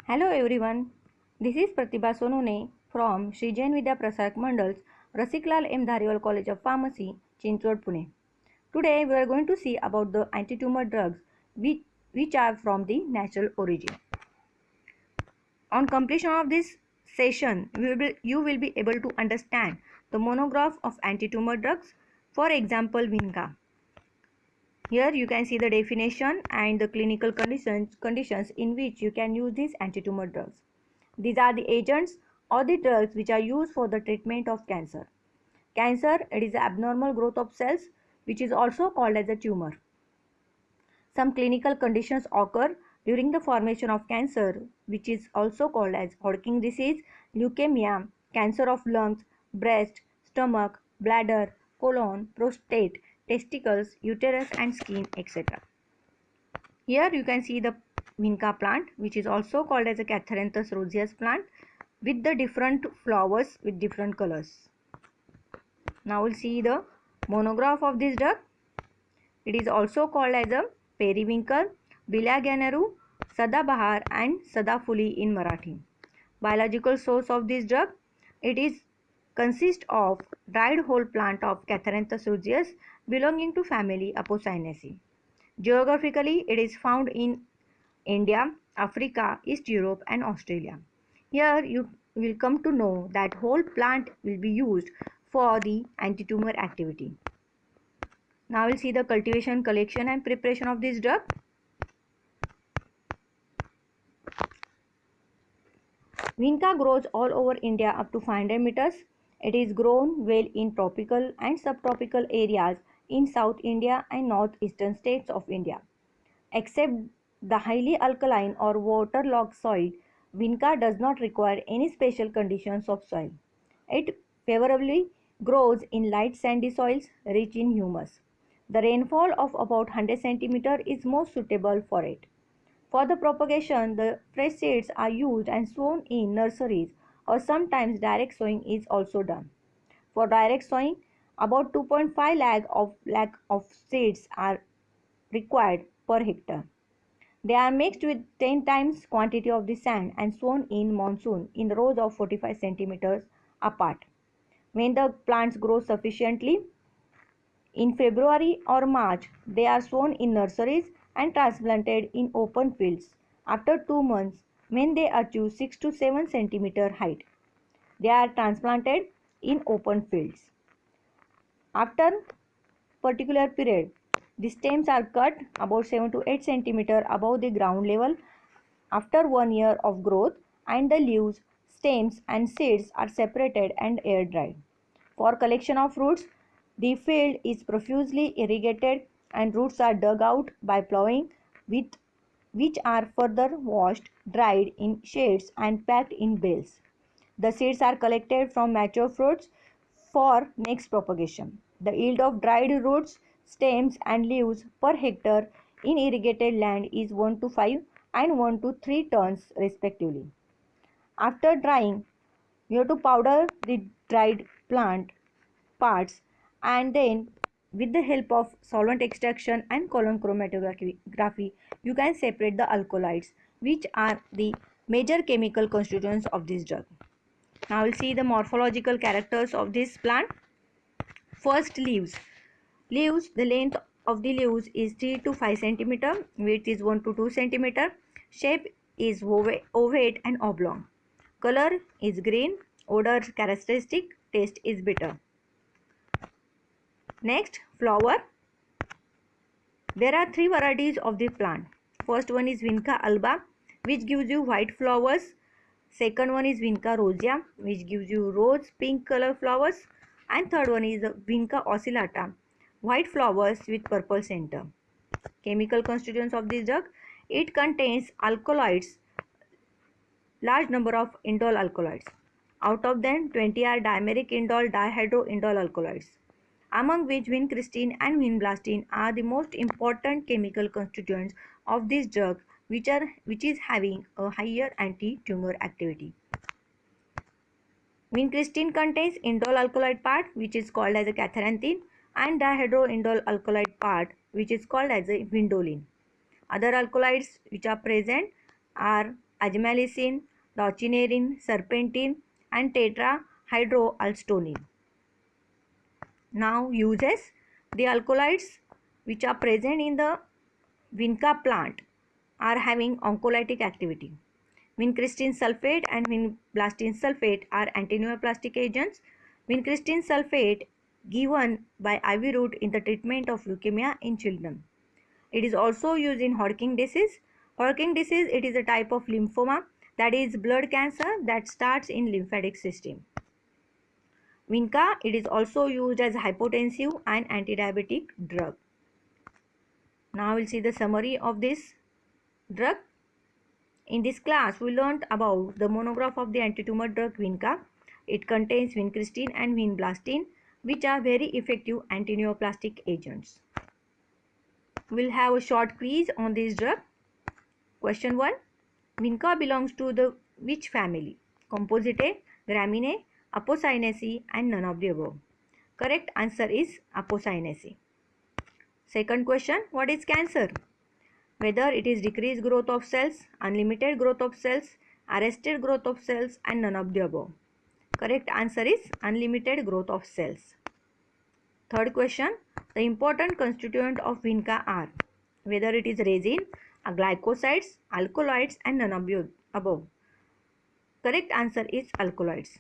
Hello everyone, this is Pratibha Sonone from Sri Jain Vidya Prasarak Mandal's Rasiklal M. Dhariwal College of Pharmacy, Chinchwad, Pune. Today we are going to see about the anti-tumor drugs which are from the natural origin. On completion of this session, you will be able to understand the monograph of anti-tumor drugs, for example Vinca. Here you can see the definition and the clinical conditions in which you can use these anti-tumor drugs. These are the agents or the drugs which are used for the treatment of cancer. Cancer, it is the abnormal growth of cells which is also called as a tumor. Some clinical conditions occur during the formation of cancer which is also called as Hodgkin disease, leukemia, cancer of lungs, breast, stomach, bladder, colon, prostate, testicles, uterus and skin, etc. Here you can see the Vinca plant which is also called as a Catharanthus roseus plant with the different flowers with different colors. Now we'll see the monograph of this drug. It is also called as a periwinkle, Bilyaganeru, Sadabahar and Sadafuli in Marathi. Biological source of this drug, it is consists of dried whole plant of Catharanthus roseus belonging to family Apocynaceae. Geographically, it is found in India, Africa, East Europe and Australia. Here you will come to know that whole plant will be used for the anti-tumor activity. Now we'll see the cultivation, collection and preparation of this drug. Vinca grows all over India up to 500 meters. It is grown well in tropical and subtropical areas in South India and northeastern states of India. Except the highly alkaline or waterlogged soil, Vinca does not require any special conditions of soil. It favorably grows in light sandy soils rich in humus. The rainfall of about 100 cm is most suitable for it. For the propagation, the fresh seeds are used and sown in nurseries or sometimes direct sowing is also done. For direct sowing, about 2.5 lakh of seeds are required per hectare. They are mixed with 10 times quantity of the sand and sown in monsoon in rows of 45 centimeters apart. When the plants grow sufficiently, in February or March, they are sown in nurseries and transplanted in open fields. After 2 months, when they achieve 6 to 7 centimeter height, they are transplanted in open fields. After particular period, the stems are cut about 7 to 8 centimeter above the ground level after 1 year of growth, and the leaves, stems and seeds are separated and air dried. For collection of roots, the field is profusely irrigated and roots are dug out by plowing, with which are further washed, dried in shades and packed in bales. The seeds are collected from mature fruits for next propagation. The yield of dried roots, stems and leaves per hectare in irrigated land is 1 to 5 and 1 to 3 tons respectively. After drying, you have to powder the dried plant parts and then with the help of solvent extraction and column chromatography you can separate the alkaloids which are the major chemical constituents of this drug. Now we'll see the morphological characters of this plant. First, leaves. Leaves, the length of the leaves is 3 to 5 centimeter, width is 1 to 2 centimeter, shape is ovate and oblong. Color is green, odor characteristic, taste is bitter. Next, flower. There are 3 varieties of the plant. First one is Vinca alba, which gives you white flowers. Second one is Vinca rosea, which gives you rose pink color flowers. And third one is Vinca oscillata, white flowers with purple center. Chemical constituents of this drug. It contains alkaloids, large number of indole alkaloids. Out of them, 20 are dimeric indole dihydroindole alkaloids, among which vincristine and vinblastine are the most important chemical constituents of this drug, which is having a higher anti-tumor activity. Vincristine contains indole alkaloid part which is called as a catharanthine and dihydroindole alkaloid part which is called as a vindoline. Other alkaloids which are present are azamycin, doxycycline, serpentine, and tetrahydroalstonin. Now uses: the alkaloids which are present in the vinca plant are having oncolytic activity. Vincristine sulfate and vinblastine sulfate are antineoplastic agents. Vincristine sulfate given by IV route in the treatment of leukemia in children. It is also used in Hodgkin disease. Hodgkin disease, it is a type of lymphoma, that is blood cancer that starts in lymphatic system. Vinca, it is also used as hypotensive and antidiabetic drug. Now we'll see the summary of this drug. In this class, we learnt about the monograph of the antitumor drug Vinca. It contains vincristine and vinblastine, which are very effective antineoplastic agents. We'll have a short quiz on this drug. Question 1. Vinca belongs to the which family? Compositae, Graminae, Apocynaceae, and none of the above. Correct answer is Apocynaceae. Second question. What is cancer? Whether it is decreased growth of cells, unlimited growth of cells, arrested growth of cells, and none of the above. Correct answer is unlimited growth of cells. Third question. The important constituent of Vinca are: whether it is resin, glycosides, alkaloids, and none of the above. Correct answer is alkaloids.